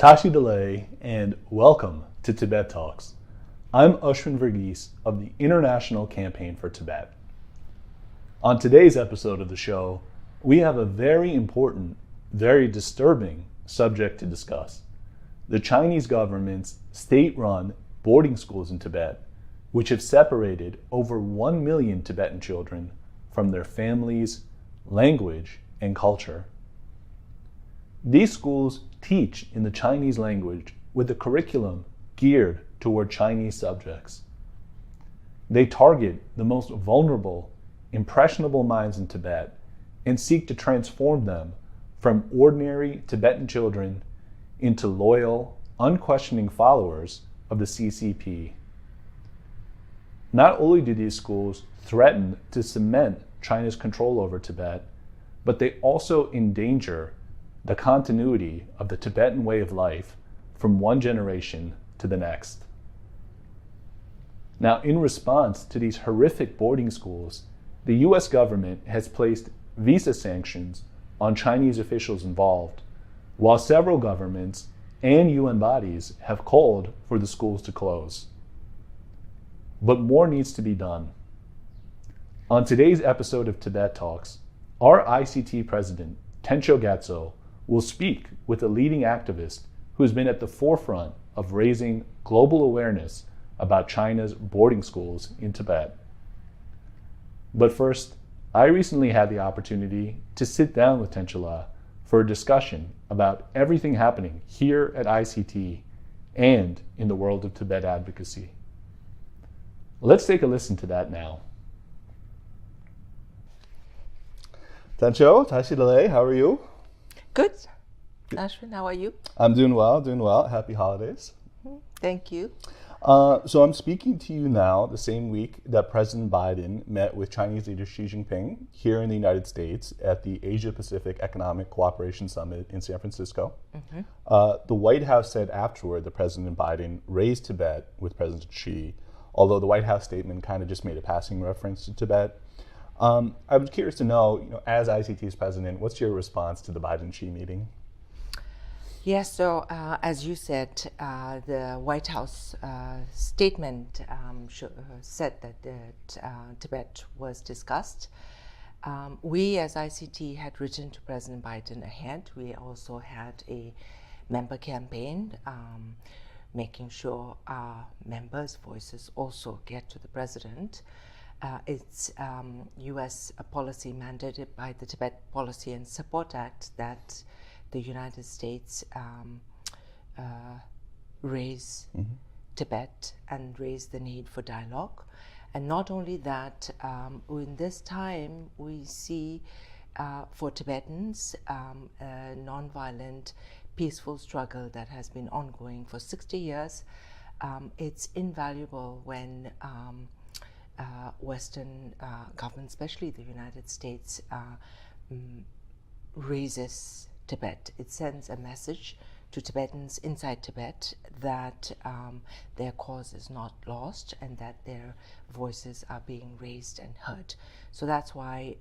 Tashi Delay, and welcome to Tibet Talks. I'm Ashwin Verghese of the International Campaign for Tibet. On today's episode of the show, we have a very important, very disturbing subject to discuss. The Chinese government's state-run boarding schools in Tibet, which have separated over 1 million Tibetan children from their families, language, and culture. These schools teach in the Chinese language with a curriculum geared toward Chinese subjects. They target the most vulnerable, impressionable minds in Tibet and seek to transform them from ordinary Tibetan children into loyal, unquestioning followers of the CCP. Not only do these schools threaten to cement China's control over Tibet, but they also endanger the continuity of the Tibetan way of life from one generation to the next. Now, in response to these horrific boarding schools, the US government has placed visa sanctions on Chinese officials involved, while several governments and UN bodies have called for the schools to close. But more needs to be done. On today's episode of Tibet Talks, our ICT president, Tencho Gatso, will speak with a leading activist who has been at the forefront of raising global awareness about China's boarding schools in Tibet. But first, I recently had the opportunity to sit down with Tencho for a discussion about everything happening here at ICT and in the world of Tibet advocacy. Let's take a listen to that now. Tencho, Tashi Delay, how are you? Good. Ashwin, how are you? I'm doing well. Happy holidays. Thank you. So I'm speaking to you now the same week that President Biden met with Chinese leader Xi Jinping here in the United States at the Asia-Pacific Economic Cooperation Summit in San Francisco. The White House said afterward that President Biden raised Tibet with President Xi, although the White House statement kind of just made a passing reference to Tibet. I was curious to know, as ICT's president, what's your response to the Biden-Xi meeting? Yes, so as you said, the White House statement said that Tibet was discussed. We as ICT had written to President Biden ahead. We also had a member campaign making sure our members' voices also get to the president. It's U.S. policy mandated by the Tibet Policy and Support Act that the United States raise Tibet and raise the need for dialogue. And not only that, in this time we see for Tibetans a non-violent, peaceful struggle that has been ongoing for 60 years. It's invaluable when Western governments, especially the United States, raises Tibet. It sends a message to Tibetans inside Tibet that their cause is not lost and that their voices are being raised and heard. So that's why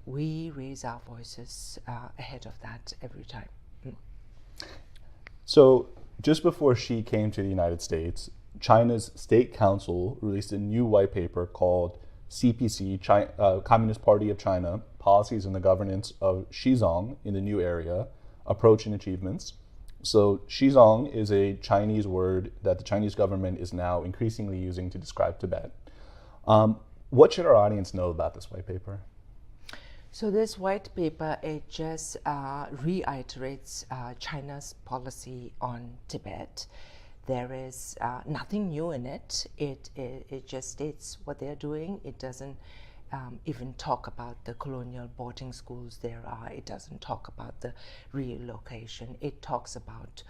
we raise our voices ahead of that every time. So just before Xi came to the United States, China's State Council released a new white paper called CPC, Communist Party of China, Policies and the Governance of Xizang in the New Area, Approach and Achievements. So Xizang is a Chinese word that the Chinese government is now increasingly using to describe Tibet. What should our audience know about this white paper? So this white paper, it just reiterates China's policy on Tibet. There is nothing new in it. It just states what they're doing. It doesn't even talk about the colonial boarding schools there are. It doesn't talk about the relocation. It talks about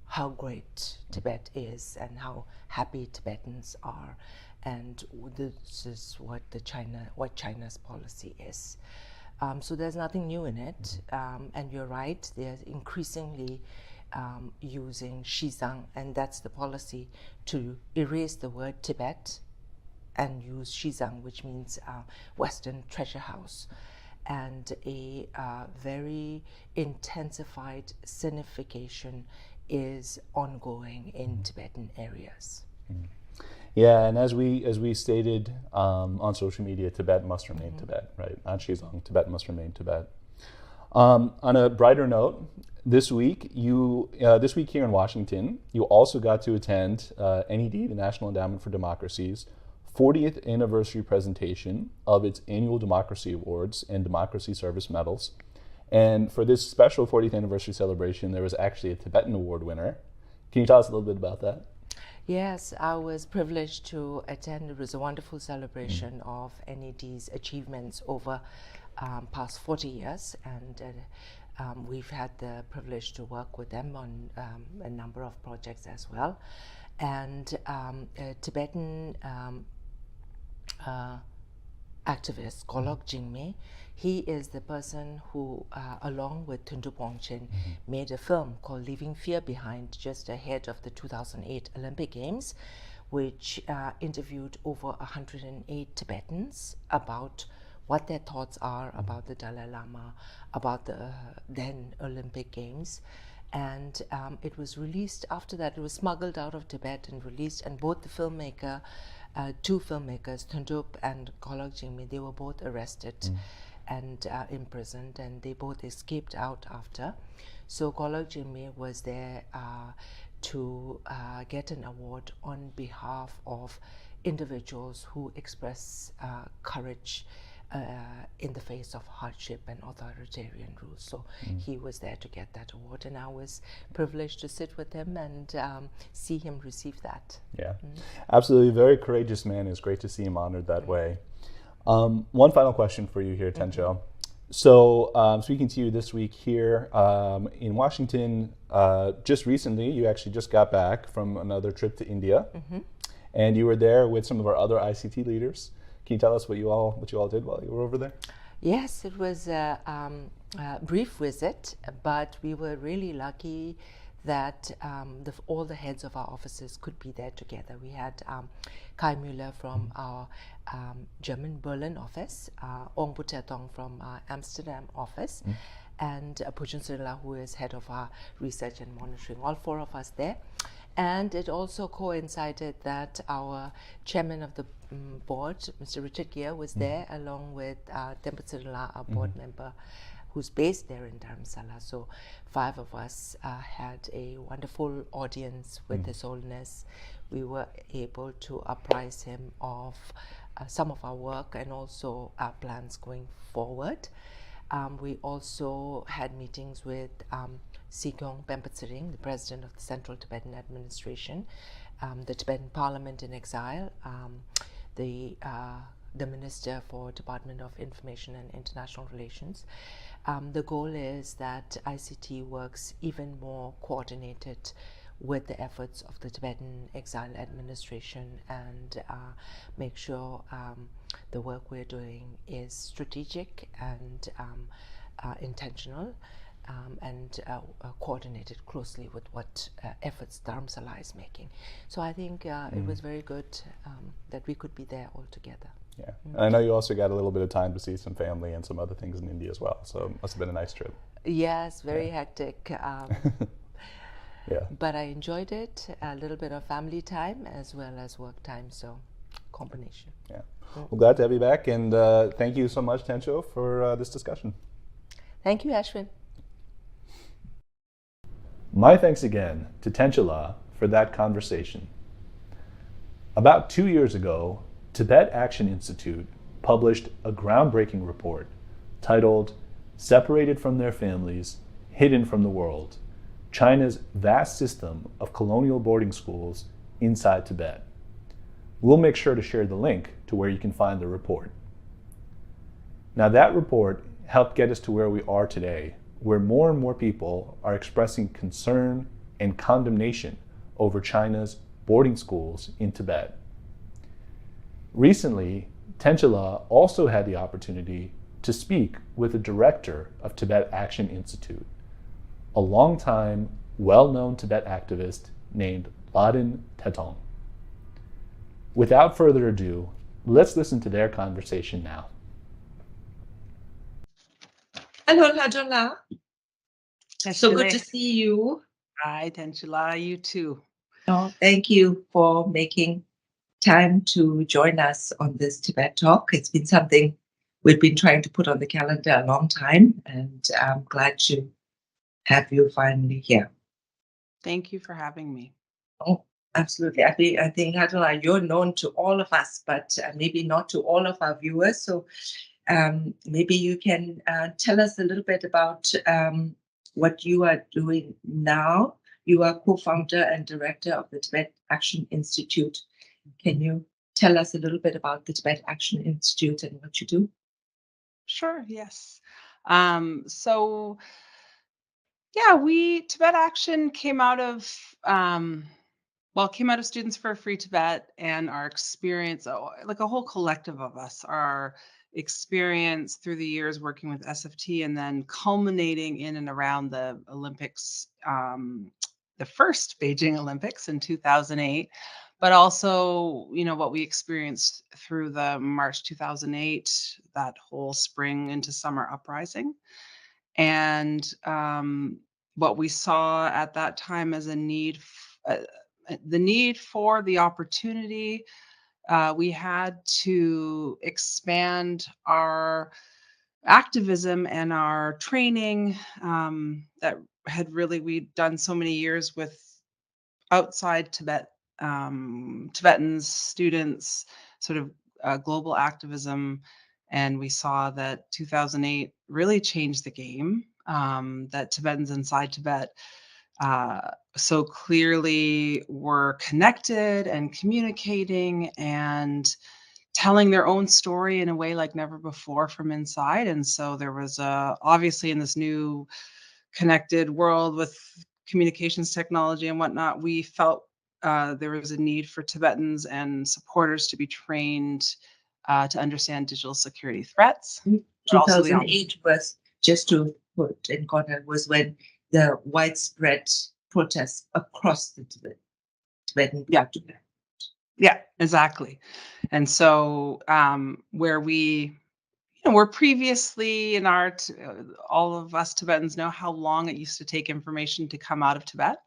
how great Tibet is and how happy Tibetans are. And this is what China's policy is. So there's nothing new in it. And you're right, they're increasingly using Xizang, and that's the policy, to erase the word Tibet and use Xizang, which means Western treasure house. and a very intensified sinification is ongoing in Tibetan areas. Yeah, and as we stated on social media, Tibet must remain Tibet, right? An Shizong, Tibet must remain Tibet. On a brighter note, this week here in Washington, you also got to attend NED, the National Endowment for Democracy's 40th anniversary presentation of its annual Democracy Awards and Democracy Service Medals. And for this special 40th anniversary celebration, there was actually a Tibetan award winner. Can you tell us a little bit about that? Yes, I was privileged to attend. It was a wonderful celebration of NED's achievements over past 40 years, and we've had the privilege to work with them on a number of projects as well. And a Tibetan activist, Golok Jingme, he is the person who, along with Thundu Pongchen, made a film called Leaving Fear Behind just ahead of the 2008 Olympic Games, which interviewed over 108 Tibetans about what their thoughts are about the Dalai Lama, about the then Olympic Games. And it was released after that. It was smuggled out of Tibet and released, and both the filmmaker, two filmmakers, Thundup and Golok Jingme, they were both arrested and imprisoned, and they both escaped out after. So Golok Jingme was there to get an award on behalf of individuals who express courage in the face of hardship and authoritarian rule. So he was there to get that award, and I was privileged to sit with him and see him receive that. Yeah, absolutely. Very courageous man. It's great to see him honored that way. One final question for you here, Tencho. So speaking to you this week here in Washington, just recently, you actually just got back from another trip to India, and you were there with some of our other ICT leaders. Can you tell us what you all did while you were over there? Yes, it was a brief visit, but we were really lucky that all the heads of our offices could be there together. We had Kai Müller from our German Berlin office, Ong Butetong from our Amsterdam office, and Pujan Srila, who is head of our research and monitoring, all four of us there. And it also coincided that our chairman of the board, Mr. Richard Gear, was there, along with Tempat Srila, our board member, who's based there in Dharamsala. So 5 of us had a wonderful audience with His Holiness. We were able to apprise him of some of our work and also our plans going forward. We also had meetings with Sikyong Pempat, the president of the Central Tibetan Administration, the Tibetan Parliament in exile, the Minister for Department of Information and International Relations. The goal is that ICT works even more coordinated with the efforts of the Tibetan Exile Administration and make sure the work we're doing is strategic and intentional and coordinated closely with what efforts Dharamsala is making. So I think it was very good that we could be there all together. Yeah, and I know you also got a little bit of time to see some family and some other things in India as well, so it must have been a nice trip. Yes, very hectic. Yeah. But I enjoyed it, a little bit of family time as well as work time, so combination. Yeah. Well, glad to have you back, and thank you so much, Tencho, for this discussion. Thank you, Ashwin. My thanks again to Tencho for that conversation. About 2 years ago, Tibet Action Institute published a groundbreaking report titled Separated from Their Families, Hidden from the World, China's Vast System of Colonial Boarding Schools Inside Tibet. We'll make sure to share the link to where you can find the report. Now that report helped get us to where we are today, where more and more people are expressing concern and condemnation over China's boarding schools in Tibet. Recently, Tencho also had the opportunity to speak with the director of Tibet Action Institute, a longtime, well-known Tibet activist named Laden Tetong. Without further ado, let's listen to their conversation now. Hello, Ladola. So good to see you. Hi, Tenchula, you too. Oh, thank you for making time to join us on this Tibet talk. It's been something we've been trying to put on the calendar a long time, and I'm glad to have you finally here. Thank you for having me. Oh, absolutely. I think Ladola, you're known to all of us, but maybe not to all of our viewers. So maybe you can tell us a little bit about what you are doing now. You are co-founder and director of the Tibet Action Institute. Can you tell us a little bit about the Tibet Action Institute and what you do? Sure, yes. So Tibet Action came out of Students for a Free Tibet, and our experience, like a whole collective of us, our experience through the years working with SFT, and then culminating in and around the Olympics, the first Beijing Olympics in 2008, but also, what we experienced through the March 2008, that whole spring into summer uprising. And what we saw at that time as a need, the need for the opportunity, we had to expand our activism and our training, that we'd done so many years with outside Tibet, Tibetans, students, sort of global activism. And we saw that 2008 really changed the game, that Tibetans inside Tibet so clearly were connected and communicating and telling their own story in a way like never before from inside. And so there was obviously, in this new connected world with communications technology and whatnot, we felt there was a need for Tibetans and supporters to be trained to understand digital security threats. 2008 was, just to put in context, was when the widespread protests across the Tibetan. Yeah, exactly. And so where we were previously in art, all of us Tibetans know how long it used to take information to come out of Tibet,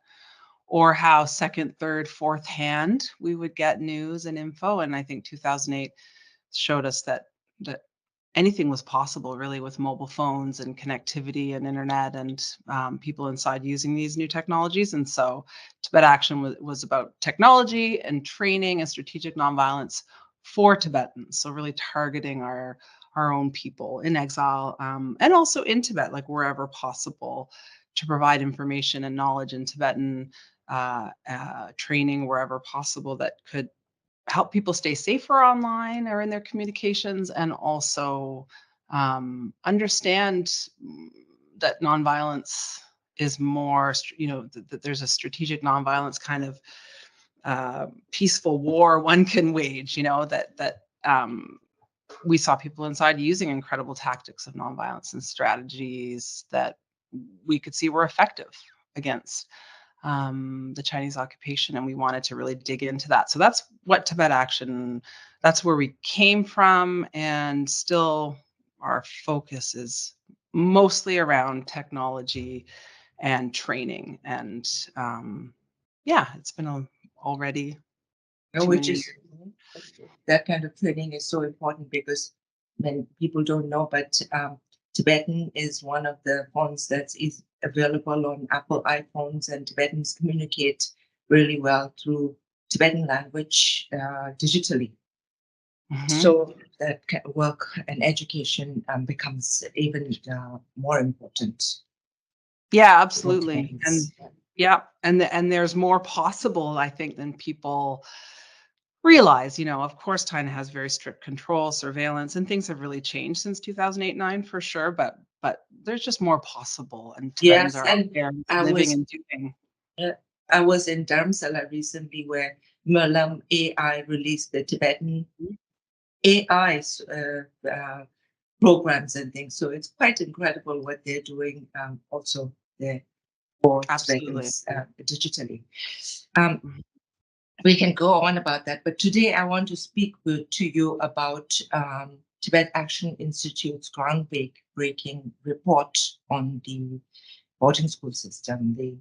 or how second, third, fourth hand we would get news and info. And I think 2008 showed us that anything was possible, really, with mobile phones and connectivity and internet, and people inside using these new technologies. And so Tibet Action was about technology and training and strategic nonviolence for Tibetans. So really targeting our own people in exile, and also in Tibet, like wherever possible, to provide information and knowledge in Tibetan, training wherever possible that could help people stay safer online or in their communications, and also understand that nonviolence is more, that there's a strategic nonviolence kind of peaceful war one can wage, that we saw people inside using incredible tactics of nonviolence and strategies that we could see were effective against the Chinese occupation, and we wanted to really dig into that. So that's what Tibet Action, that's where we came from, and still our focus is mostly around technology and training. And it's been already too Which many is that kind of training is so important, because when people don't know, but Tibetan is one of the phones that is available on Apple iPhones, and Tibetans communicate really well through Tibetan language digitally. So that work and education becomes even more important. Yeah, absolutely. And there's more possible, I think, than people realize. Of course, China has very strict control, surveillance, and things have really changed since 2008-9 for sure. But there's just more possible, and Tibetans are out there living and doing. I was in Dharamsala recently, where Merlam AI released the Tibetan AI programs and things. So it's quite incredible what they're doing also there for Tibetans digitally. We can go on about that, but today I want to speak to you about Tibet Action Institute's groundbreaking report on the boarding school system. The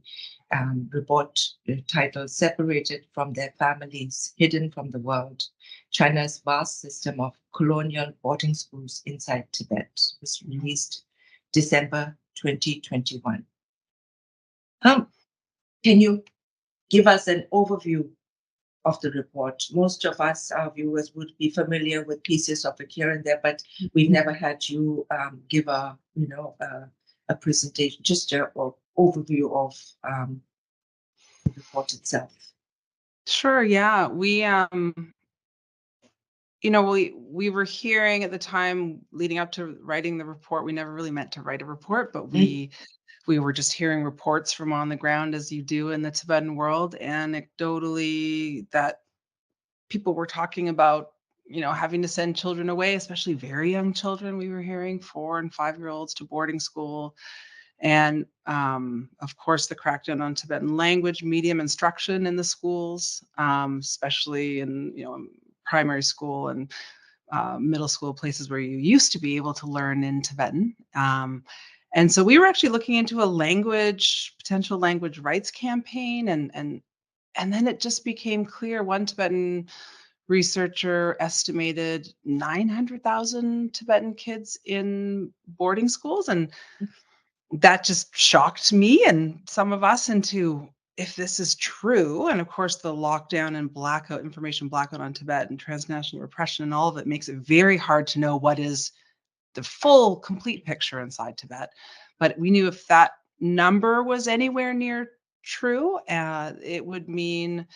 report titled Separated from Their Families, Hidden from the World, China's Vast System of Colonial Boarding Schools Inside Tibet, was released December 2021. Can you give us an overview of the report? Most of us, our viewers, would be familiar with pieces of it here and there, but we've never had you give a presentation, just an overview of the report itself. Sure. Yeah. We were hearing at the time leading up to writing the report. We never really meant to write a report, but we were just hearing reports from on the ground, as you do in the Tibetan world, anecdotally, that people were talking about, having to send children away, especially very young children. We were hearing 4 and 5-year-olds to boarding school. And of course, the crackdown on Tibetan language, medium instruction in the schools, especially in primary school and middle school, places where you used to be able to learn in Tibetan. And so we were actually looking into a potential language rights campaign, and then it just became clear. One Tibetan researcher estimated 900,000 Tibetan kids in boarding schools, and that just shocked me and some of us into, if this is true, and of course the lockdown and information blackout on Tibet and transnational repression and all of it makes it very hard to know what is the full, complete picture inside Tibet. But we knew if that number was anywhere near true, it would mean,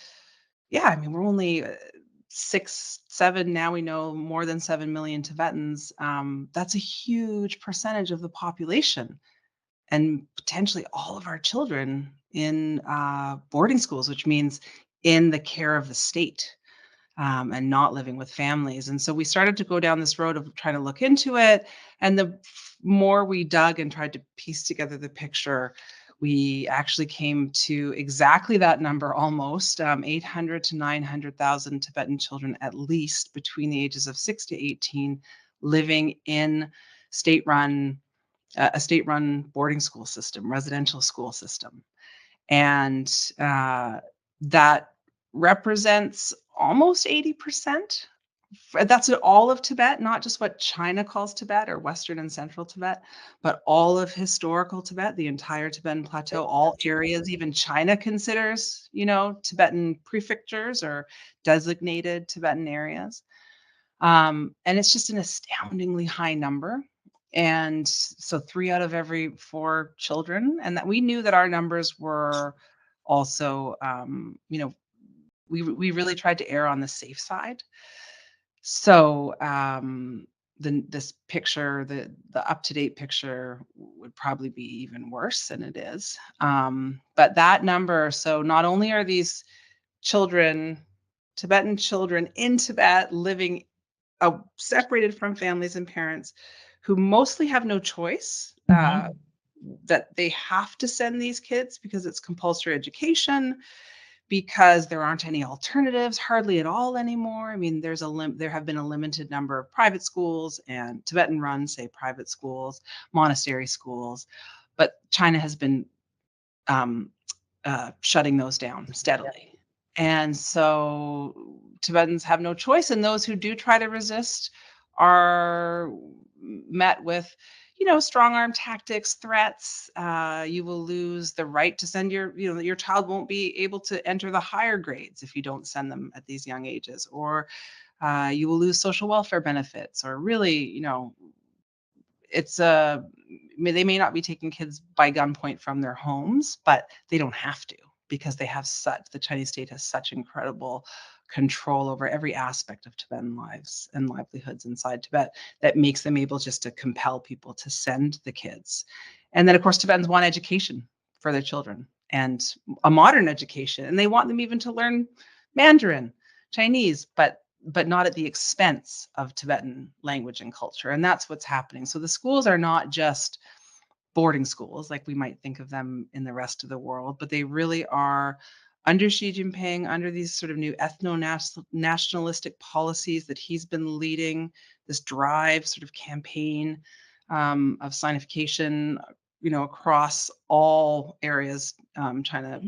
we're only 6, 7, now we know more than 7 million Tibetans. That's a huge percentage of the population, and potentially all of our children in boarding schools, which means in the care of the state, and not living with families. And so we started to go down this road of trying to look into it. And the more we dug and tried to piece together the picture, we actually came to exactly that number, almost 800 to 900,000 Tibetan children, at least between the ages of 6 to 18, living in a state-run boarding school system, residential school system. And that represents almost 80%. That's all of Tibet, not just what China calls Tibet or Western and Central Tibet, but all of historical Tibet, the entire Tibetan plateau, all areas even China considers, Tibetan prefectures or designated Tibetan areas. And it's just an astoundingly high number. And so 3 out of every 4 children, and that we knew that our numbers were also, we really tried to err on the safe side. So this picture, the up-to-date picture, would probably be even worse than it is. But that number, so not only are these children, Tibetan children in Tibet, living separated from families and parents who mostly have no choice, that they have to send these kids because it's compulsory education, because there aren't any alternatives hardly at all anymore. I mean, there have been a limited number of private schools and Tibetan run, say, private schools, monastery schools, but China has been shutting those down steadily. And so Tibetans have no choice. And those who do try to resist are met with, strong arm tactics, threats. You will lose the right to send your child won't be able to enter the higher grades if you don't send them at these young ages, or you will lose social welfare benefits, or really, they may not be taking kids by gunpoint from their homes, but they don't have to, because the Chinese state has such incredible control over every aspect of Tibetan lives and livelihoods inside Tibet, that makes them able just to compel people to send the kids. And then, of course, Tibetans want education for their children, and a modern education, and they want them even to learn Mandarin, Chinese, but not at the expense of Tibetan language and culture. And that's what's happening. So the schools are not just boarding schools like we might think of them in the rest of the world, but they really are, under Xi Jinping, under these sort of new ethno-nationalistic policies that he's been leading, this drive sort of campaign of signification, across all areas. China,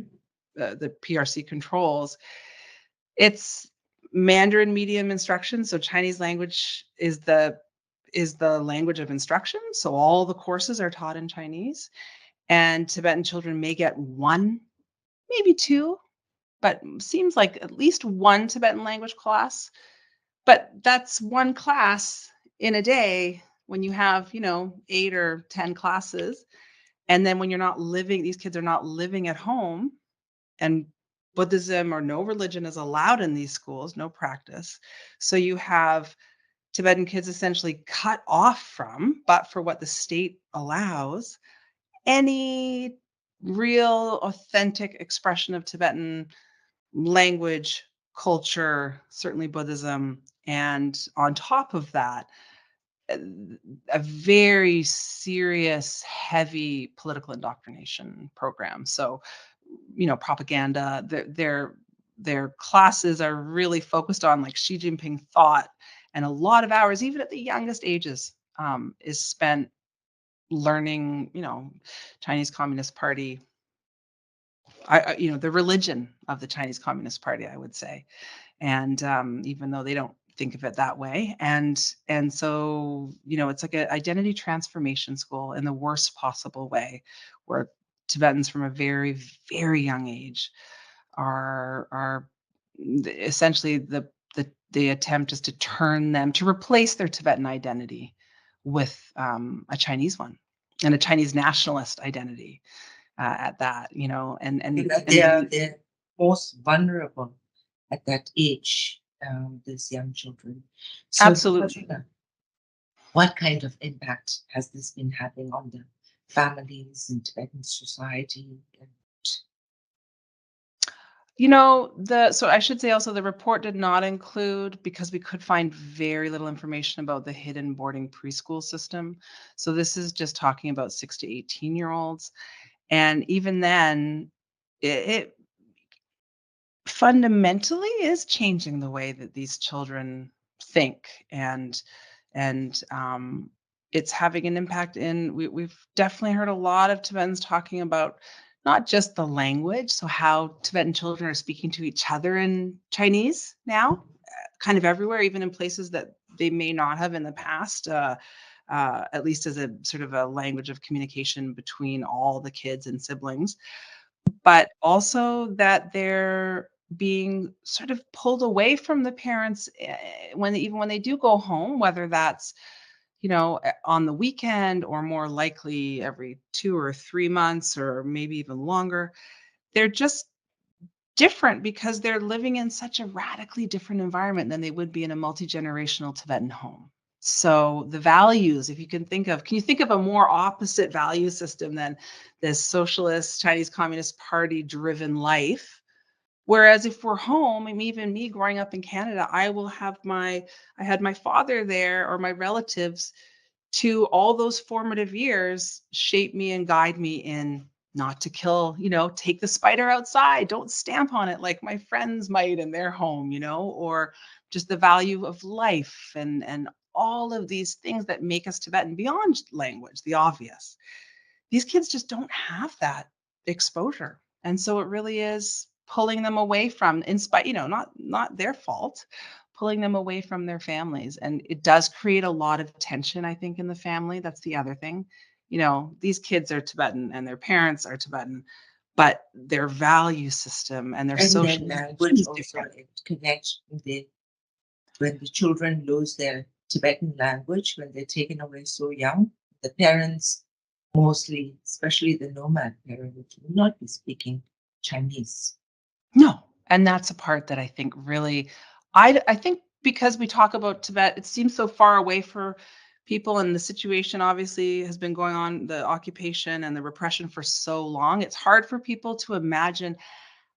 the PRC controls. It's Mandarin medium instruction, so Chinese language is the language of instruction. So all the courses are taught in Chinese, and Tibetan children may get one, maybe two, but seems like at least one Tibetan language class. But that's one class in a day when you have, 8 or 10 classes. And then when these kids are not living at home, and Buddhism or no religion is allowed in these schools, no practice. So you have Tibetan kids essentially cut off from, but for what the state allows, any real authentic expression of Tibetan language, culture, certainly Buddhism. And on top of that, a a very serious, heavy political indoctrination program. So, propaganda. Their classes are really focused on like Xi Jinping thought, and a lot of hours, even at the youngest ages, is spent learning, Chinese Communist Party. The religion of the Chinese Communist Party, I would say. And even though they don't think of it that way, and so it's like an identity transformation school in the worst possible way, where Tibetans from a very, very young age are essentially the attempt is to turn them to replace their Tibetan identity with a Chinese one, and a Chinese nationalist identity at that, Because and they're most vulnerable at that age, these young children. So, absolutely. Katrina, what kind of impact has this been having on the families in Tibetan society? So I should say also the report did not include, because we could find very little information about the hidden boarding preschool system. So this is just talking about 6 to 18-year-olds. And even then, it fundamentally is changing the way that these children think, and it's having an impact. We've definitely heard a lot of Tibetans talking about not just the language, so how Tibetan children are speaking to each other in Chinese now, kind of everywhere, even in places that they may not have in the past. At least as a sort of a language of communication between all the kids and siblings, but also that they're being sort of pulled away from the parents, even when they do go home, whether that's on the weekend or more likely every 2 or 3 months or maybe even longer. They're just different because they're living in such a radically different environment than they would be in a multi-generational Tibetan home. So the values, if you can you think of a more opposite value system than this socialist Chinese Communist Party driven life? Whereas if we're home, and even me growing up in Canada, I had my father there, or my relatives, to all those formative years shape me and guide me in not to kill, take the spider outside, don't stamp on it like my friends might in their home, or just the value of life, and all of these things that make us Tibetan beyond language, the obvious. These kids just don't have that exposure. And so it really is pulling them away from, in spite, not their fault, pulling them away from their families. And it does create a lot of tension, I think, in the family. That's the other thing. These kids are Tibetan and their parents are Tibetan, but their value system and their And social then language is also different. it connects when the children lose their Tibetan language, when they're taken away so young. The parents, mostly, especially the nomad parent, will not be speaking Chinese. No, and that's a part that I think really, I think because we talk about Tibet, it seems so far away for people, and the situation obviously has been going on, the occupation and the repression for so long. It's hard for people to imagine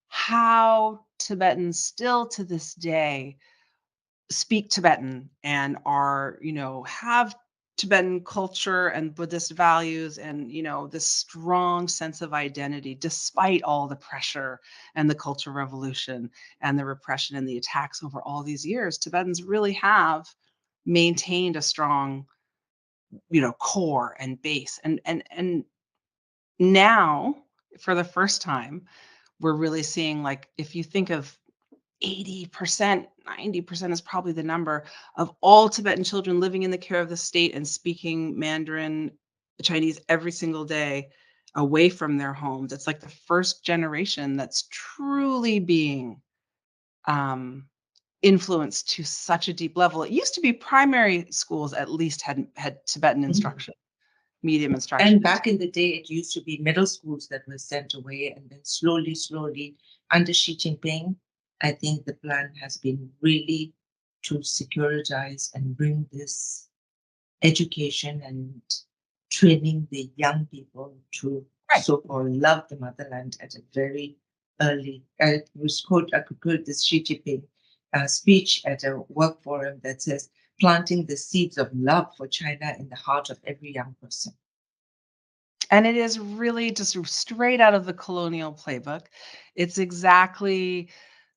how Tibetans still to this day speak Tibetan and are, have Tibetan culture and Buddhist values, and, this strong sense of identity, despite all the pressure and the Cultural Revolution and the repression and the attacks over all these years. Tibetans really have maintained a strong core and base. And now, for the first time, we're really seeing, like, if you think of 80%, 90% is probably the number of all Tibetan children living in the care of the state and speaking Mandarin Chinese every single day away from their homes. It's like the first generation that's truly being um, influenced to such a deep level. It used to be primary schools at least had Tibetan instruction, medium instruction. And back in the day, it used to be middle schools that were sent away, and then slowly, under Xi Jinping, I think the plan has been really to securitize and bring this education and training the young people to Right. so-called love the motherland at a very early. I could quote this Xi Jinping speech at a work forum that says, planting the seeds of love for China in the heart of every young person. And it is really just straight out of the colonial playbook. It's exactly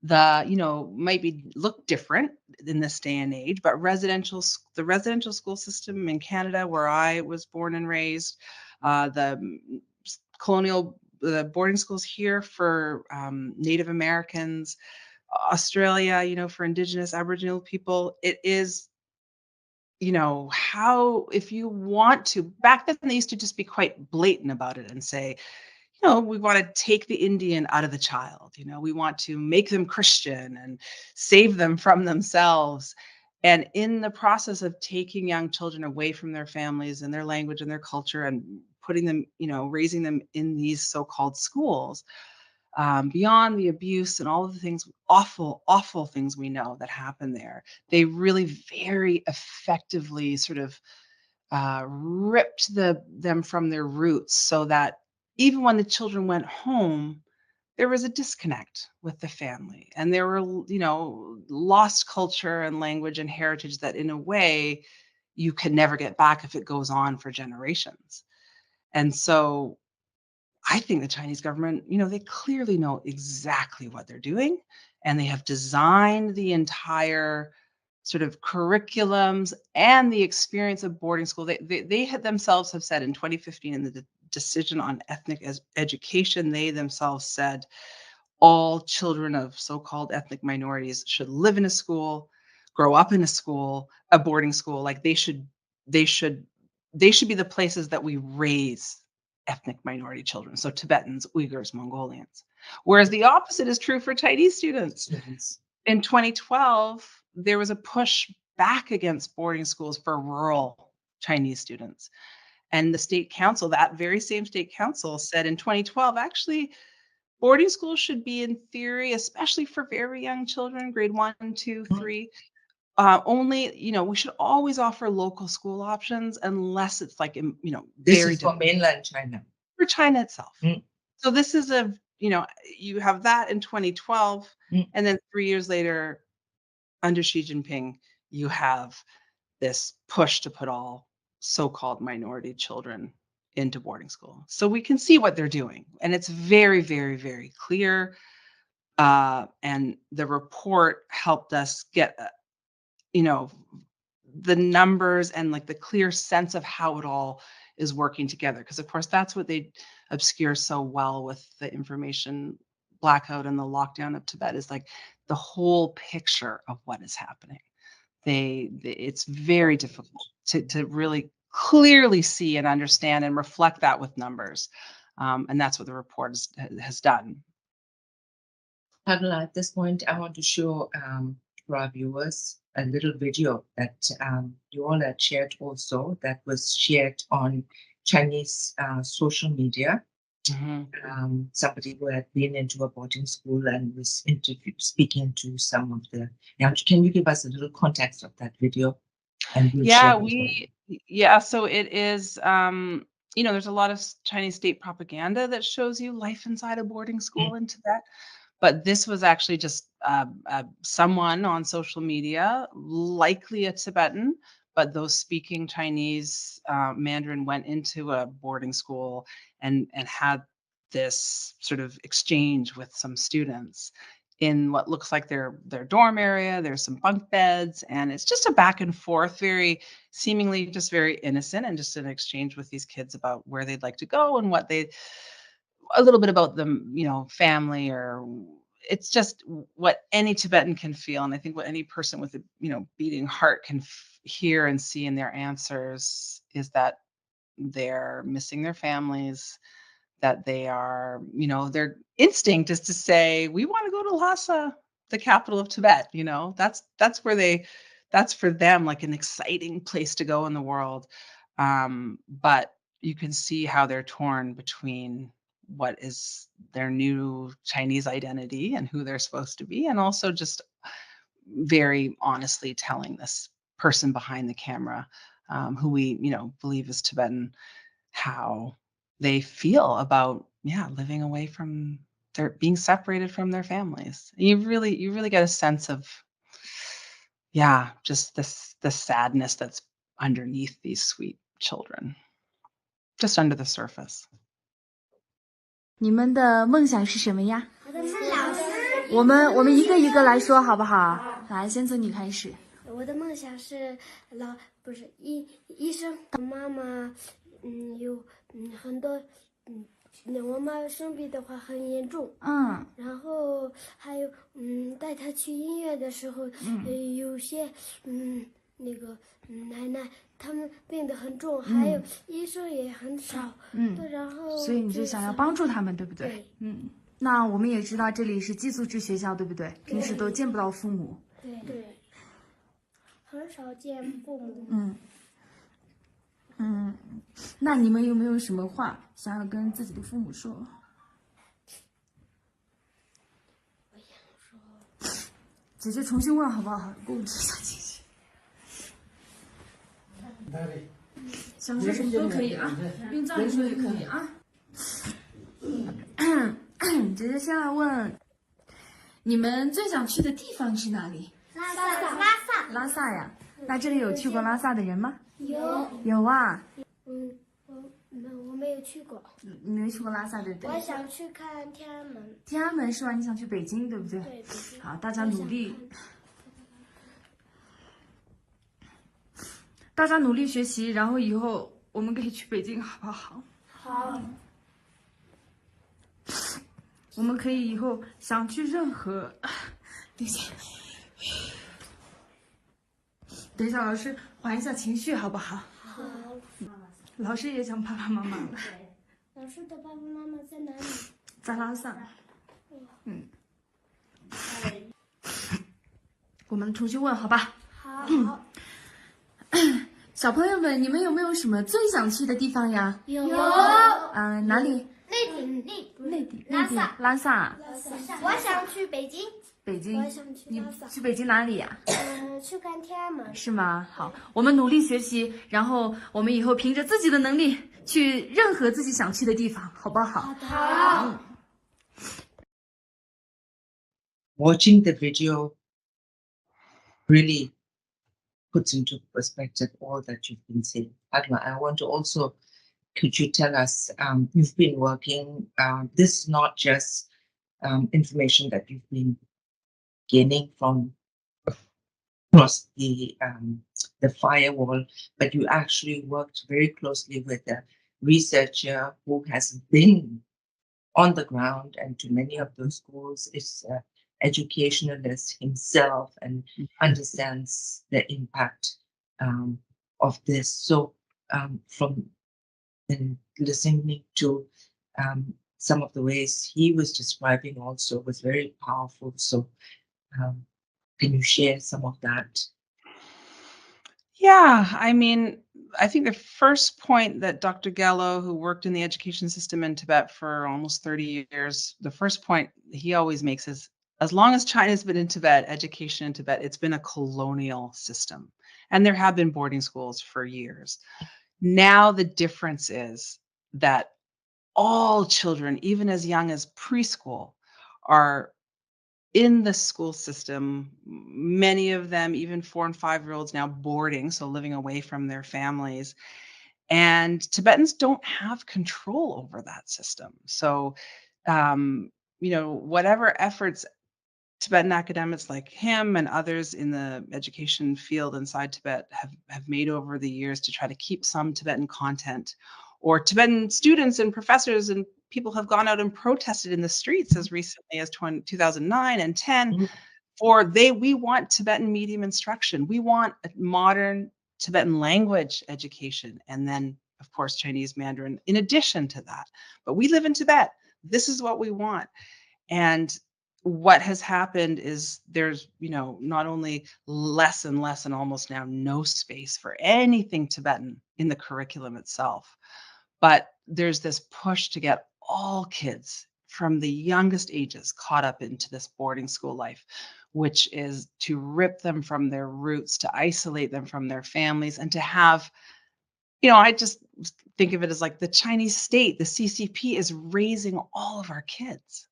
might look different in this day and age, but the residential school system in Canada, where I was born and raised, the boarding schools here for Native Americans, Australia, for Indigenous Aboriginal people, it is how, if you want to, back then they used to just be quite blatant about it and say, we want to take the Indian out of the child. We want to make them Christian and save them from themselves. And in the process of taking young children away from their families and their language and their culture and putting them, raising them in these so-called schools, beyond the abuse and all of the things, awful things we know that happen there, they really very effectively sort of ripped them from their roots, so that even when the children went home, there was a disconnect with the family, and there were, lost culture and language and heritage that, in a way, you can never get back if it goes on for generations. And so I think the Chinese government, they clearly know exactly what they're doing, and they have designed the entire sort of curriculums and the experience of boarding school. They had themselves have said in 2015, in the decision on ethnic education, they themselves said all children of so-called ethnic minorities should live in a school, grow up in a school, a boarding school. Like they should be the places that we raise ethnic minority children. So Tibetans, Uyghurs, Mongolians. Whereas the opposite is true for Chinese students. In 2012, there was a push back against boarding schools for rural Chinese students. And the state council, that very same state council, said in 2012, actually, boarding schools should be, in theory, especially for very young children, grade 1, 2, 3, only, we should always offer local school options unless it's like, This very is for difficult mainland China. for China itself. Mm. So this is you have that in 2012, and then 3 years later, under Xi Jinping, you have this push to put all so-called minority children into boarding school. So we can see what they're doing, and it's very, very, very clear. And the report helped us get, the numbers and, like, the clear sense of how it all is working together. Because of course, that's what they obscure so well with the information blackout and the lockdown of Tibet, is like the whole picture of what is happening. It's very difficult to really clearly see and understand and reflect that with numbers. And that's what the report has done. Pamela, at this point, I want to show to our viewers a little video that you all had shared also, that was shared on Chinese social media. Somebody who had been into a boarding school and was speaking to some of the young. Can you give us a little context of that video? And we'll So it is, there's a lot of Chinese state propaganda that shows you life inside a boarding school in Tibet. But this was actually just someone on social media, likely a Tibetan, but those speaking Chinese Mandarin went into a boarding school and had this sort of exchange with some students in what looks like their dorm area. There's some bunk beds, and it's just a back and forth, very seemingly just very innocent, and just an exchange with these kids about where they'd like to go and what they a little bit about them, family, or it's just what any Tibetan can feel, and I think what any person with a beating heart can hear and see in their answers is that they're missing their families, that they are, their instinct is to say, "We wanna go to Lhasa, the capital of Tibet," That's where that's for them, like, an exciting place to go in the world. But you can see how they're torn between what is their new Chinese identity and who they're supposed to be, and also just very honestly telling this person behind the camera, who we, believe is Tibetan, how they feel about, living away from their being separated from their families. You really get a sense of, just the sadness that's underneath these sweet children, just under the surface. 你们的梦想是什么呀？我的梦想是……我们一个一个来说好不好？来，先从你开始。我的梦想是医生。妈妈有很多我妈生病的话很严重，然后还有带她去医院的时候，有些那个奶奶他们病得很重，还有医生也很少，然后所以你就想要帮助他们，对不对？对，那我们也知道这里是寄宿制学校，对不对？平时都见不到父母。对，很少见父母。那你们有没有什么话想要跟自己的父母说？我想说，姐姐重新问好不好？控制一下情绪。想说什么都可以啊，用藏语说也可以啊。姐姐先来问，你们最想去的地方是哪里？拉萨呀。那这里有去过拉萨的人吗？有啊。我没有去过。你没去过拉萨，对不对？我想去看天安门。天安门是吧？你想去北京，对不对？对。好，大家努力。大家努力学习，然后以后我们可以去北京，好不好？好。我们可以以后想去任何……等一下，等一下，老师缓一下情绪，好不好？好。老师也想爸爸妈妈了。老师的爸爸妈妈在哪里？在拉萨。我们重新问，好吧？好。小朋友们，你们有没有什么最想去的地方呀？有。哪里？内地。拉萨。我想去北京。北京。我想去拉萨。你去北京哪里呀？去看天安门。是吗？好，我们努力学习，然后我们以后凭着自己的能力去任何自己想去的地方，好不好？好。Watching the video really puts into perspective all that you've been saying. Padma, I want to also, could you tell us, you've been working, this is not just information that you've been gaining from across the firewall, but you actually worked very closely with a researcher who has been on the ground and to many of those schools, is educationalist himself and understands the impact of this. So from listening to some of the ways he was describing also was very powerful. So can you share some of that? Yeah, I mean, I think the first point that Dr. Gallo, who worked in the education system in Tibet for almost 30 years, the first point he always makes is, as long as China's been in Tibet, education in Tibet, it's been a colonial system. And there have been boarding schools for years. Now the difference is that all children, even as young as preschool, are in the school system. Many of them, even 4- and 5-year-olds now boarding, so living away from their families. And Tibetans don't have control over that system. So, whatever efforts Tibetan academics like him and others in the education field inside Tibet have made over the years to try to keep some Tibetan content, or Tibetan students and professors and people have gone out and protested in the streets as recently as 2009 and 10 for we want Tibetan medium instruction. We want a modern Tibetan language education, and then of course Chinese Mandarin in addition to that. But we live in Tibet. This is what we want. And what has happened is there's, not only less and less and almost now no space for anything Tibetan in the curriculum itself, but there's this push to get all kids from the youngest ages caught up into this boarding school life, which is to rip them from their roots, to isolate them from their families, and to have, I just think of it as like the Chinese state, the CCP is raising all of our kids.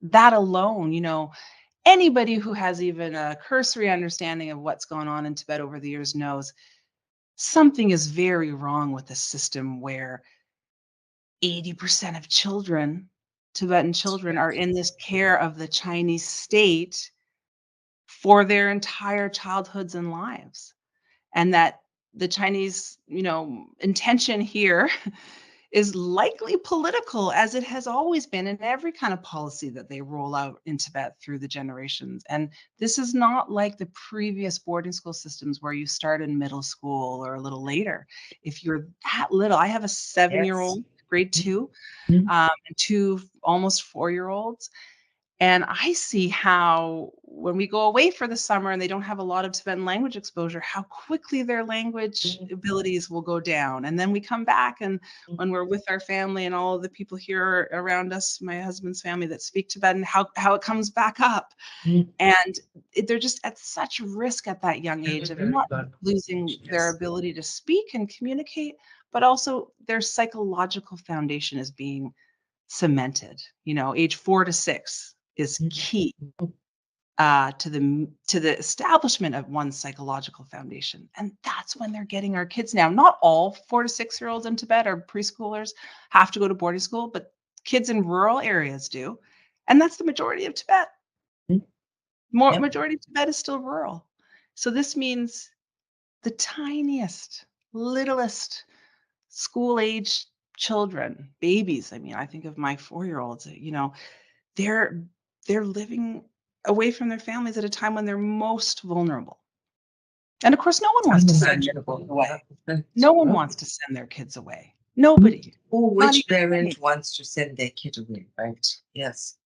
That alone, anybody who has even a cursory understanding of what's gone on in Tibet over the years knows something is very wrong with the system where 80% of children, Tibetan children, are in this care of the Chinese state for their entire childhoods and lives. And that the Chinese, intention here is likely political, as it has always been in every kind of policy that they roll out in Tibet through the generations. And this is not like the previous boarding school systems where you start in middle school or a little later. If you're that little, I have a 7-year-old, grade 2, and 2 almost 4-year-olds. And I see how when we go away for the summer and they don't have a lot of Tibetan language exposure, how quickly their language abilities will go down. And then we come back, and when we're with our family and all of the people here around us, my husband's family that speak Tibetan, how it comes back up. And they're just at such risk at that young age of not losing their ability to speak and communicate, but also their psychological foundation is being cemented. Age 4 to 6 is key to the establishment of one's psychological foundation. And that's when they're getting our kids now. Not all 4 to 6-year-olds in Tibet or preschoolers have to go to boarding school, but kids in rural areas do. And that's the majority of Tibet. Majority of Tibet is still rural. So this means the tiniest, littlest school-age children, babies. I mean, I think of my 4-year-olds, they're living away from their families at a time when they're most vulnerable. And of course, no one wants to send their kids away. No one wants to send their kids away. Nobody. Or which parent wants to send their kid away, right? Yes.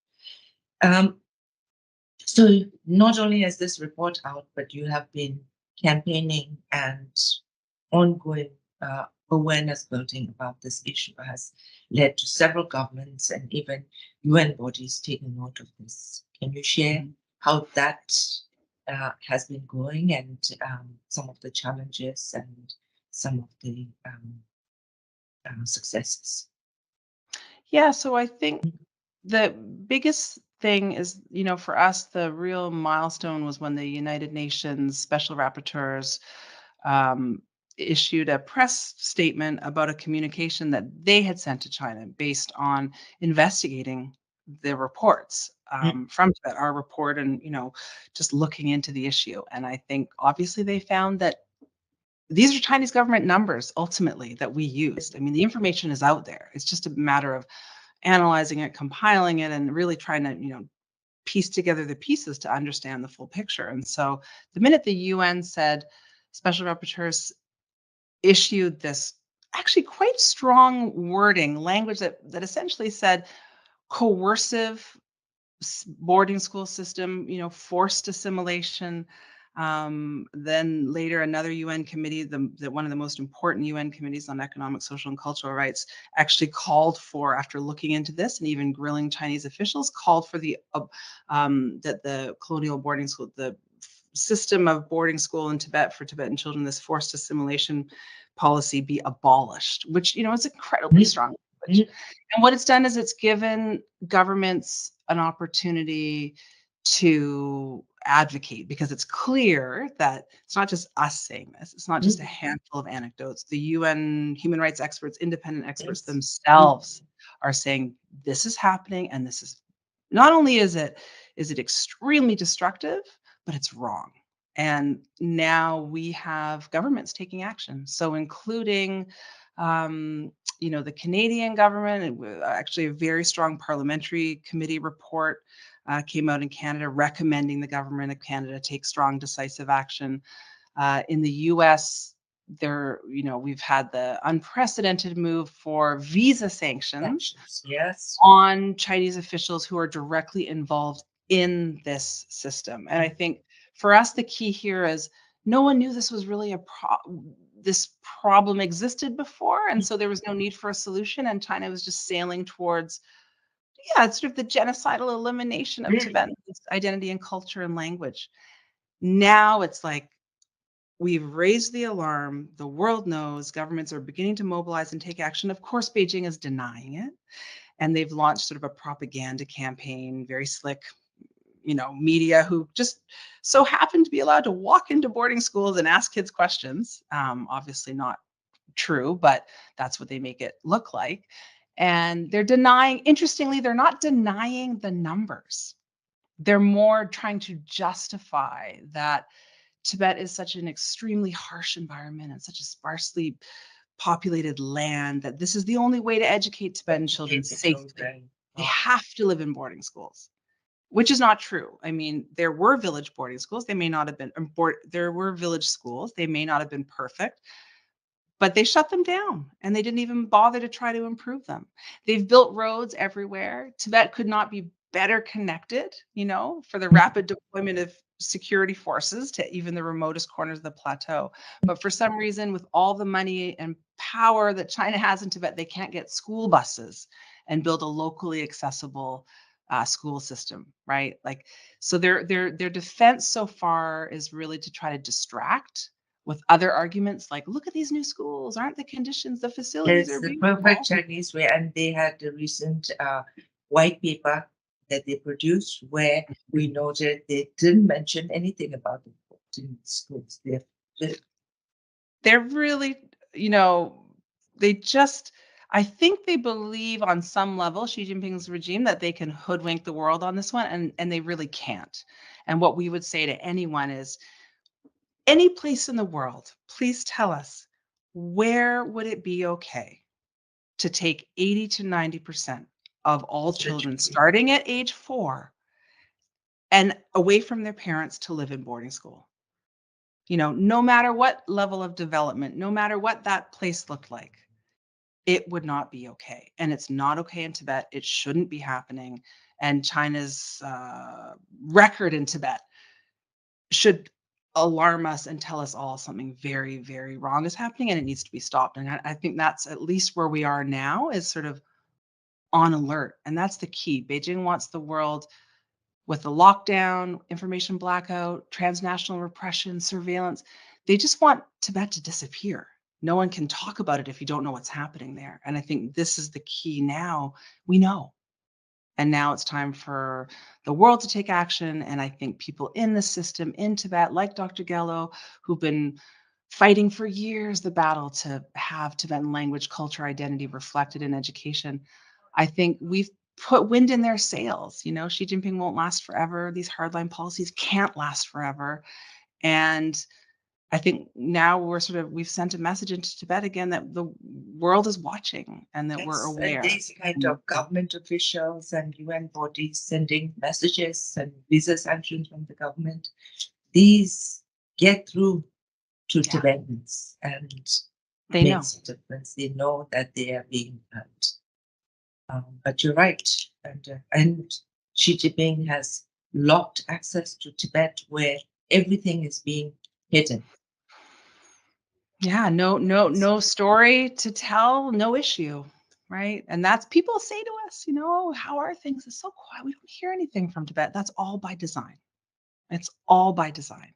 So not only has this report out, but you have been campaigning and ongoing awareness building about this issue has led to several governments and even UN bodies taking note of this. Can you share how that has been going, and some of the challenges and some of the successes? Yeah, so I think the biggest thing is, for us, the real milestone was when the United Nations Special Rapporteurs issued a press statement about a communication that they had sent to China based on investigating the reports from Tibet, our report, and just looking into the issue. And I think obviously they found that these are Chinese government numbers ultimately that we used. I mean, the information is out there. It's just a matter of analyzing it, compiling it, and really trying to piece together the pieces to understand the full picture. And so the minute the UN said special rapporteurs issued this actually quite strong wording, language that essentially said coercive boarding school system, forced assimilation. Then later, another UN committee, one of the most important UN committees on economic, social, and cultural rights, actually called for, after looking into this and even grilling Chinese officials, called for that the colonial boarding school, the system of boarding school in Tibet for Tibetan children, this forced assimilation policy, be abolished, which is incredibly strong language. And what it's done is it's given governments an opportunity to advocate, because it's clear that it's not just us saying this. It's not just a handful of anecdotes. The UN human rights experts, independent experts themselves are saying this is happening, and this is not only is it Is it extremely destructive? But it's wrong. And now we have governments taking action. So including, the Canadian government, actually a very strong parliamentary committee report came out in Canada recommending the government of Canada take strong, decisive action. In the US, we've had the unprecedented move for visa sanctions Yes. on Chinese officials who are directly involved in this system. And I think for us, the key here is no one knew this was really this problem existed before, and so there was no need for a solution. And China was just sailing towards, it's sort of the genocidal elimination of Tibetan identity and culture and language. Now it's like we've raised the alarm. The world knows. Governments are beginning to mobilize and take action. Of course, Beijing is denying it. And they've launched sort of a propaganda campaign, very slick, media who just so happen to be allowed to walk into boarding schools and ask kids questions. Obviously not true, but that's what they make it look like. And they're denying, interestingly, they're not denying the numbers. They're more trying to justify that Tibet is such an extremely harsh environment and such a sparsely populated land that this is the only way to educate Tibetan children safely. They have to live in boarding schools, which is not true. I mean, there were village boarding schools. They may not have been, there were village schools. They may not have been perfect, but they shut them down and they didn't even bother to try to improve them. They've built roads everywhere. Tibet could not be better connected, for the rapid deployment of security forces to even the remotest corners of the plateau. But for some reason, with all the money and power that China has in Tibet, they can't get school buses and build a locally accessible school system, right? Like, so their defense so far is really to try to distract with other arguments like, look at these new schools, aren't the conditions, the facilities It's are the beautiful. perfect Chinese way. And they had the recent white paper that they produced where we noted they didn't mention anything about the boarding schools. They're really, they just, I think they believe on some level, Xi Jinping's regime, that they can hoodwink the world on this one, and they really can't. And what we would say to anyone is, any place in the world, please tell us, where would it be okay to take 80 to 90% of all children starting at age 4 and away from their parents to live in boarding school? No matter what level of development, no matter what that place looked like, it would not be okay. And it's not okay in Tibet. It shouldn't be happening. And China's record in Tibet should alarm us and tell us all something very, very wrong is happening and it needs to be stopped. And I think that's at least where we are now, is sort of on alert. And that's the key. Beijing wants the world, with the lockdown, information blackout, transnational repression, surveillance, they just want Tibet to disappear. No one can talk about it if you don't know what's happening there. And I think this is the key now. We know. And now it's time for the world to take action. And I think people in the system in Tibet, like Dr. Gello, who've been fighting for years the battle to have Tibetan language, culture, identity reflected in education, I think we've put wind in their sails. Xi Jinping won't last forever. These hardline policies can't last forever. And I think now we've sent a message into Tibet again that the world is watching and that we're aware. These kind of government officials and UN bodies sending messages and visa sanctions from the government, these get through to Tibetans and they know. makes a difference. They know that they are being hurt. But you're right, and Xi Jinping has locked access to Tibet, where everything is being hidden. Yeah, no story to tell, no issue, right? And that's, people say to us, how are things? It's so quiet. We don't hear anything from Tibet. That's all by design. It's all by design.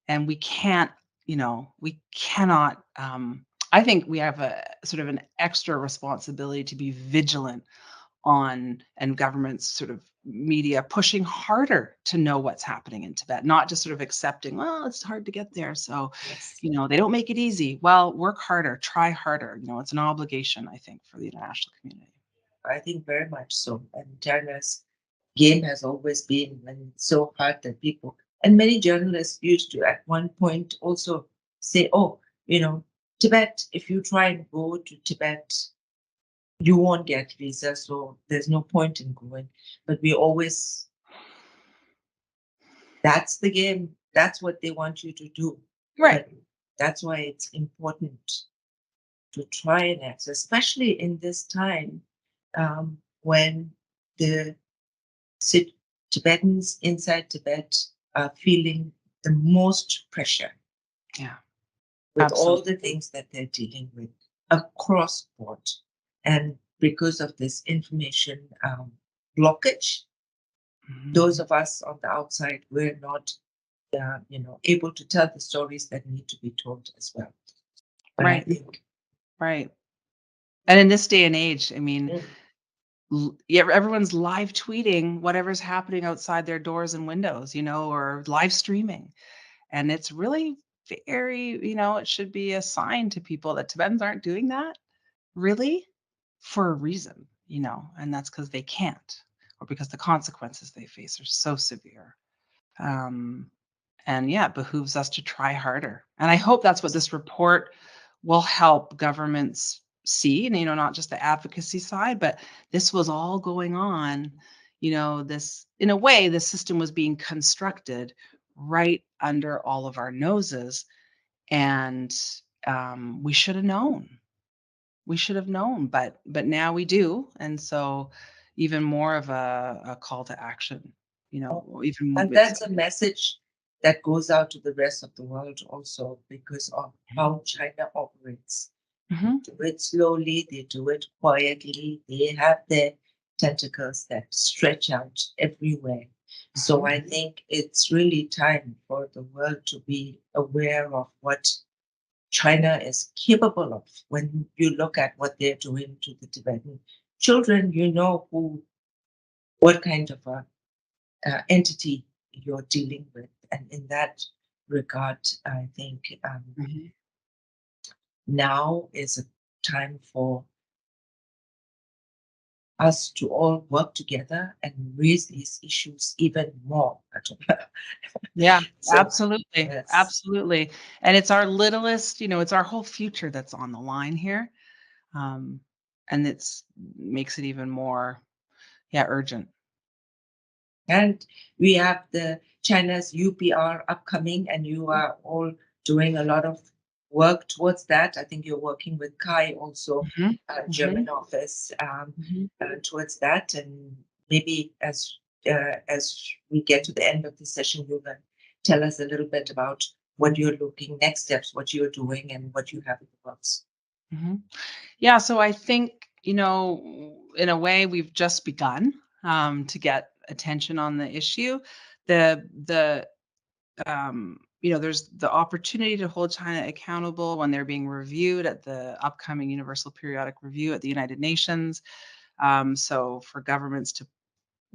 And we can't, we cannot, I think we have a sort of an extra responsibility to be vigilant on, and governments, sort of media, pushing harder to know what's happening in Tibet, not just sort of accepting, well, it's hard to get there, so they don't make it easy. Well, work harder, try harder. It's an obligation, I think, for the international community. I think very much so. And China's game has always been, when it's so hard that people, and many journalists used to at one point also say, oh, Tibet, if you try and go to Tibet, you won't get visa, so there's no point in going. But we always, that's the game. That's what they want you to do. Right. But that's why it's important to try and access, especially in this time when the Tibetans inside Tibet are feeling the most pressure. Yeah. With Absolutely. all the things that they're dealing with across board. And because of this information blockage, those of us on the outside, we're not able to tell the stories that need to be told as well. But right. I think, right. And in this day and age, I mean, everyone's live tweeting whatever's happening outside their doors and windows, or live streaming. And it's really very, it should be a sign to people that Tibetans aren't doing that really for a reason, and that's because they can't, or because the consequences they face are so severe. And yeah, it behooves us to try harder. And I hope that's what this report will help governments see, and, not just the advocacy side, but this was all going on, this, in a way, the system was being constructed right under all of our noses. And we should have known. We should have known, but now we do. And so even more of a call to action, even and that's a message that goes out to the rest of the world also, because of how China operates. Mhm. They do it slowly, they do it quietly, they have their tentacles that stretch out everywhere. So I think it's really time for the world to be aware of what China is capable of. When you look at what they're doing to the Tibetan children, what kind of a entity you're dealing with. And in that regard, I think now is a time for us to all work together and raise these issues even more. Yeah, So, absolutely. yes. Absolutely. And it's our littlest, it's our whole future that's on the line here. And it's makes it even more, urgent. And we have the China's UPR upcoming, and you are all doing a lot of work towards that. I think you're working with Kai also, German office, towards that. And maybe as we get to the end of the session, you'll tell us a little bit about what you're looking, next steps, what you're doing, and what you have in the works. Yeah, so I think, in a way, we've just begun to get attention on the issue. There's the opportunity to hold China accountable when they're being reviewed at the upcoming Universal Periodic Review at the United Nations. So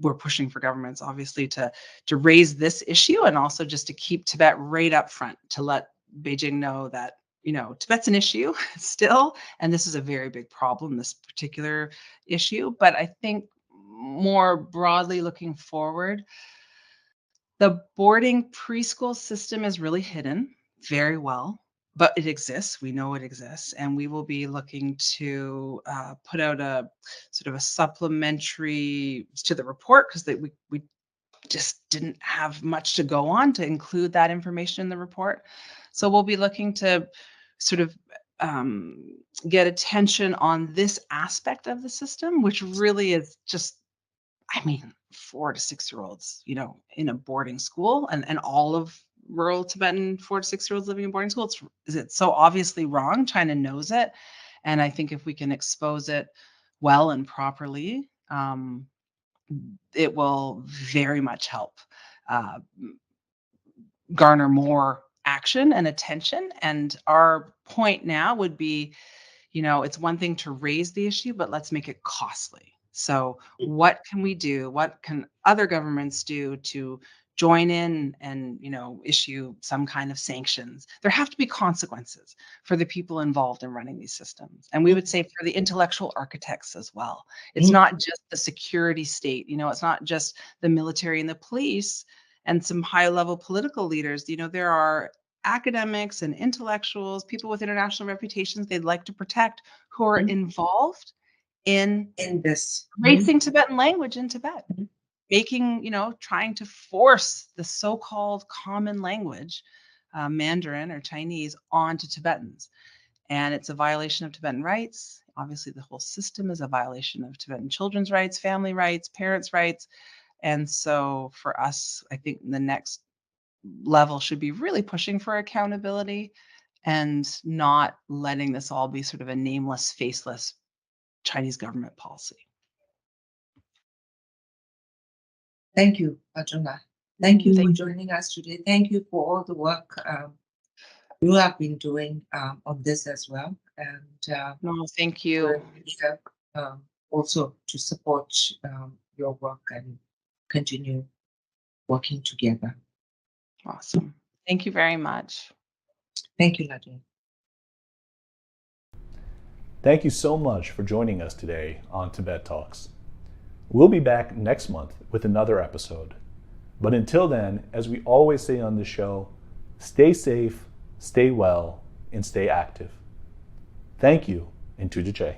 we're pushing for governments, obviously, to raise this issue, and also just to keep Tibet right up front, to let Beijing know that, Tibet's an issue still, and this is a very big problem, this particular issue. But I think more broadly looking forward, the boarding preschool system is really hidden very well, but it exists. We know it exists, and we will be looking to put out a sort of a supplementary to the report, because we just didn't have much to go on to include that information in the report. So we'll be looking to sort of get attention on this aspect of the system, which really is just, 4 to 6-year-olds, in a boarding school, and all of rural Tibetan 4 to 6-year-olds living in boarding school. It's so obviously wrong. China knows it. And I think if we can expose it well and properly, it will very much help garner more action and attention. And our point now would be, it's one thing to raise the issue, but let's make it costly. So what can we do? What can other governments do to join in and, issue some kind of sanctions. There have to be consequences for the people involved in running these systems. And we would say for the intellectual architects as well. It's not just the security state, it's not just the military and the police and some high-level political leaders. There are academics and intellectuals, people with international reputations they'd like to protect who are involved in this erasing Tibetan language in Tibet. Making, trying to force the so-called common language, Mandarin or Chinese, onto Tibetans. And it's a violation of Tibetan rights. Obviously, the whole system is a violation of Tibetan children's rights, family rights, parents' rights. And so for us, I think the next level should be really pushing for accountability and not letting this all be sort of a nameless, faceless Chinese government policy. Thank you, Arjuna. Thank you for joining us today. Thank you for all the work you have been doing on this as well. And no, thank you. We're here also to support your work and continue working together. Awesome. Thank you very much. Thank you, Nadia. Thank you so much for joining us today on Tibet Talks. We'll be back next month with another episode. But until then, as we always say on this show, stay safe, stay well, and stay active. Thank you, and Tujie.